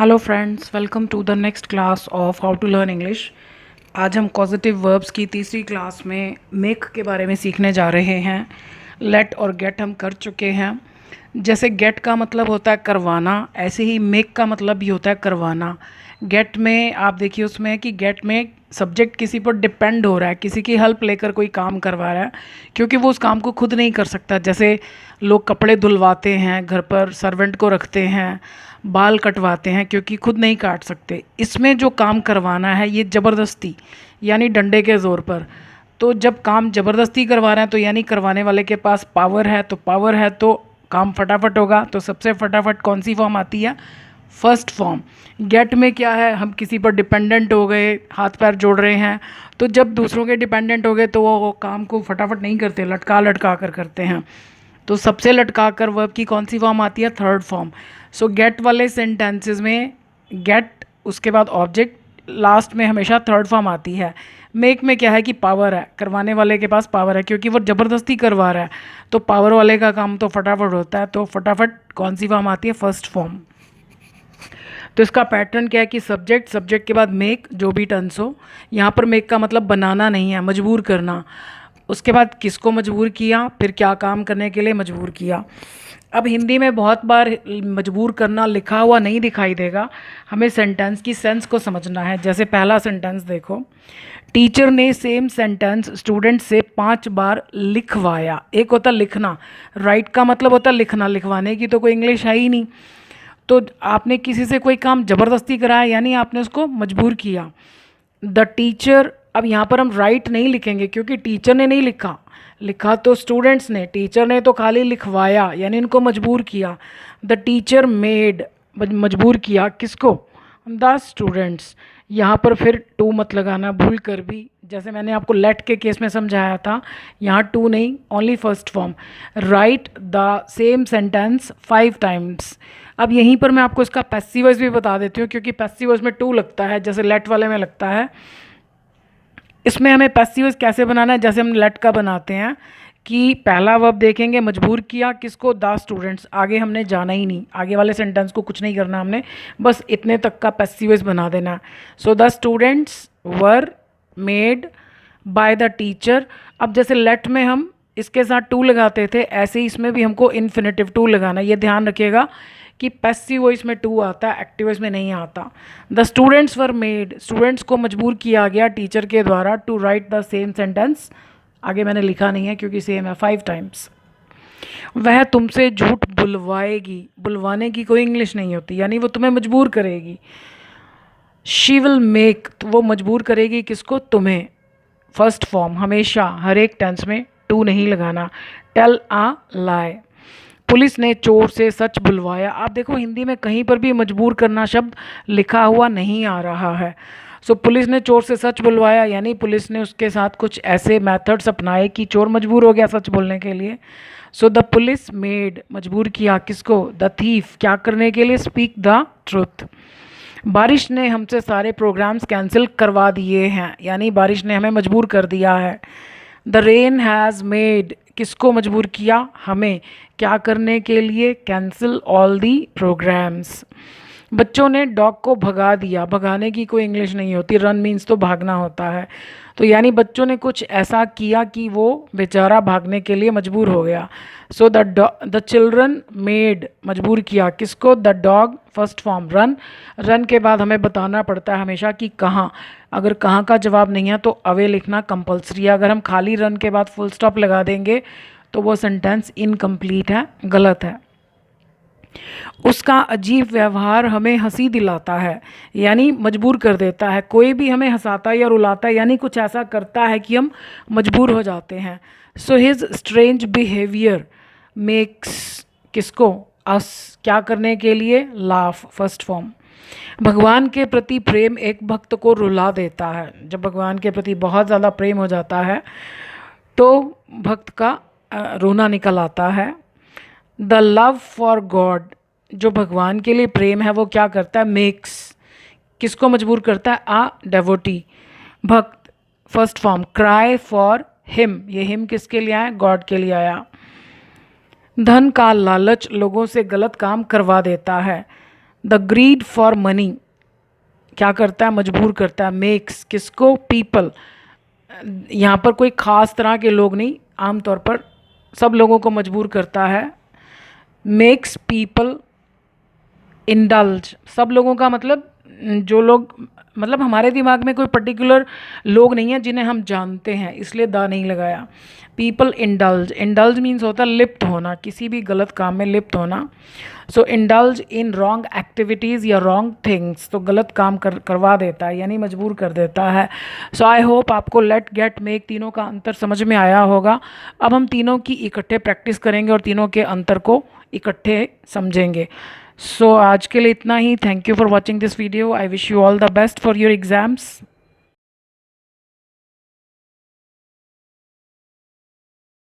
Hello friends, welcome to the next class of how to learn English. आज हम causative verbs की तीसरी class में मेक के बारे में सीखने जा रहे हैं। लेट और गेट हम कर चुके हैं। जैसे गेट का मतलब होता है करवाना, ऐसे ही मेक का मतलब भी होता है करवाना। गेट में आप देखिए उसमें है कि गेट में सब्जेक्ट किसी पर डिपेंड हो रहा है, किसी की हेल्प लेकर कोई काम करवा रहा है, क्योंकि वो उस काम को खुद नहीं कर सकता। जैसे लोग कपड़े धुलवाते हैं, घर पर सर्वेंट को रखते हैं, बाल कटवाते हैं, क्योंकि खुद नहीं काट सकते। इसमें जो काम करवाना है ये ज़बरदस्ती यानी डंडे के ज़ोर पर। तो जब काम ज़बरदस्ती करवा रहे हैं तो यानी करवाने वाले के पास पावर है, तो पावर है तो काम फटाफट होगा। तो सबसे फटाफट कौन सी फॉर्म आती है? First form. गेट में क्या है, हम किसी पर डिपेंडेंट हो गए, हाथ पैर जोड़ रहे हैं, तो जब दूसरों के डिपेंडेंट हो गए तो वो काम को फटाफट नहीं करते, लटका लटका कर करते हैं। तो सबसे लटका कर वर्ब की कौन सी फॉर्म आती है? Third form. सो गेट वाले सेंटेंसेस में गेट, उसके बाद ऑब्जेक्ट, लास्ट में हमेशा थर्ड फॉर्म आती है। मेक में क्या है कि पावर है, करवाने वाले के पास पावर है, क्योंकि वो ज़बरदस्ती करवा रहा है तो पावर वाले का काम तो फटाफट होता है। तो फटाफट कौन सी फॉर्म आती है? First form. तो इसका पैटर्न क्या है कि सब्जेक्ट, सब्जेक्ट के बाद मेक, जो भी टेंस हो। यहाँ पर मेक का मतलब बनाना नहीं है, मजबूर करना। उसके बाद किसको मजबूर किया, फिर क्या काम करने के लिए मजबूर किया। अब हिंदी में बहुत बार मजबूर करना लिखा हुआ नहीं दिखाई देगा, हमें सेंटेंस की सेंस को समझना है। जैसे पहला सेंटेंस देखो, टीचर ने सेम सेंटेंस स्टूडेंट से 5 बार लिखवाया। एक होता लिखना, राइट का मतलब होता लिखना, लिखवाने की तो कोई इंग्लिश है ही नहीं। तो आपने किसी से कोई काम ज़बरदस्ती कराया यानी आपने उसको मजबूर किया। द टीचर, अब यहाँ पर हम राइट नहीं लिखेंगे क्योंकि टीचर ने नहीं लिखा, लिखा तो स्टूडेंट्स ने, टीचर ने तो खाली लिखवाया यानी इनको मजबूर किया। द टीचर मेड, मजबूर किया किसको? The students. यहाँ पर फिर टू मत लगाना भूल कर भी, जैसे मैंने आपको लेट के केस में समझाया था, यहाँ टू नहीं, only first form. Right the same sentence 5 times. अब यहीं पर मैं आपको इसका पैसिव वॉइस भी बता देती हूँ, क्योंकि पैसिव वॉइस में टू लगता है जैसे लेट वाले में लगता है। इसमें हमें पैसिव वॉइस कैसे बनाना है, जैसे हम लेट का बनाते हैं कि पहला वर्ब देखेंगे, मजबूर किया किसको? The students. आगे हमने जाना ही नहीं, आगे वाले सेंटेंस को कुछ नहीं करना हमने, बस इतने तक का पैसिव वॉइस बना देना है। So the students were made by the teacher. अब जैसे लेट में हम इसके साथ टू लगाते थे, ऐसे ही इसमें भी हमको इन्फिनेटिव टू लगाना है। ये ध्यान रखिएगा कि पैसिव वॉइस में टू आता है, एक्टिव वॉइस में नहीं आता। The students were made, students को मजबूर किया गया टीचर के द्वारा to write the same sentence. आगे मैंने लिखा नहीं है क्योंकि सेम है, 5 टाइम्स। वह तुमसे झूठ बुलवाएगी, बुलवाने की कोई इंग्लिश नहीं होती, यानी वो तुम्हें मजबूर करेगी। शी विल मेक, तो वो मजबूर करेगी किसको? तुम्हें। फर्स्ट फॉर्म, हमेशा हर एक टेंस में टू नहीं लगाना। टेल आ लाई, पुलिस ने चोर से सच बुलवाया। आप देखो हिंदी में कहीं पर भी मजबूर करना शब्द लिखा हुआ नहीं आ रहा है। सो पुलिस ने चोर से सच बुलवाया यानी पुलिस ने उसके साथ कुछ ऐसे मेथड्स अपनाए कि चोर मजबूर हो गया सच बोलने के लिए। सो द पुलिस मेड, मजबूर किया किसको? द थीफ, क्या करने के लिए? Speak the truth. बारिश ने हमसे सारे प्रोग्राम्स कैंसिल करवा दिए हैं, यानी बारिश ने हमें मजबूर कर दिया है। द रेन हैज़ मेड, किसको मजबूर किया? हमें। क्या करने के लिए? Cancel all the programs. बच्चों ने डॉग को भगा दिया, भगाने की कोई इंग्लिश नहीं होती, रन मीन्स तो भागना होता है। तो यानी बच्चों ने कुछ ऐसा किया कि वो बेचारा भागने के लिए मजबूर हो गया। सो द चिल्ड्रन मेड, मजबूर किया किसको? The dog, first form run. Run के बाद हमें बताना पड़ता है हमेशा कि कहाँ। अगर कहाँ का जवाब नहीं है तो अवे लिखना कंपलसरी है। अगर हम खाली रन के बाद फुल स्टॉप लगा देंगे तो वो सेंटेंस इनकम्प्लीट है, गलत है। उसका अजीब व्यवहार हमें हंसी दिलाता है, यानी मजबूर कर देता है। कोई भी हमें हंसाता या रुलाता है यानी कुछ ऐसा करता है कि हम मजबूर हो जाते हैं। So his strange behaviour makes किसको? अस, क्या करने के लिए? Laugh, first form. भगवान के प्रति प्रेम एक भक्त को रुला देता है। जब भगवान के प्रति बहुत ज़्यादा प्रेम हो जाता है तो भक्त का रोना निकल आता है। द लव फॉर गॉड, जो भगवान के लिए प्रेम है वो क्या करता है? मेक्स, किसको मजबूर करता है? आ डेवोटी, भक्त, first form. Cry for him, ये हिम किसके लिए आया? गॉड के लिए आया। धन का लालच लोगों से गलत काम करवा देता है। द ग्रीड फॉर मनी क्या करता है, मजबूर करता है। मेक्स किसको, पीपल, यहाँ पर कोई ख़ास तरह के लोग नहीं, आमतौर पर सब लोगों को मजबूर करता है। मेक्स पीपल इंडल्ज, सब लोगों का मतलब जो लोग, मतलब हमारे दिमाग में कोई पर्टिकुलर लोग नहीं है जिन्हें हम जानते हैं, इसलिए दा नहीं लगाया। पीपल इंडल्ज, इंडल्ज मीन्स होता है लिप्त होना, किसी भी गलत काम में लिप्त होना। सो इंडल्ज इन रॉन्ग एक्टिविटीज़ या रॉन्ग थिंग्स, तो गलत काम करवा देता है यानी मजबूर कर देता है। सो आई होप आपको लेट, गेट, मेक तीनों का अंतर समझ में आया होगा। अब हम तीनों की इकट्ठे प्रैक्टिस करेंगे और तीनों के अंतर को इकट्ठे समझेंगे। सो आज के लिए इतना ही। Thank you for watching this video. I wish you all the best for your exams.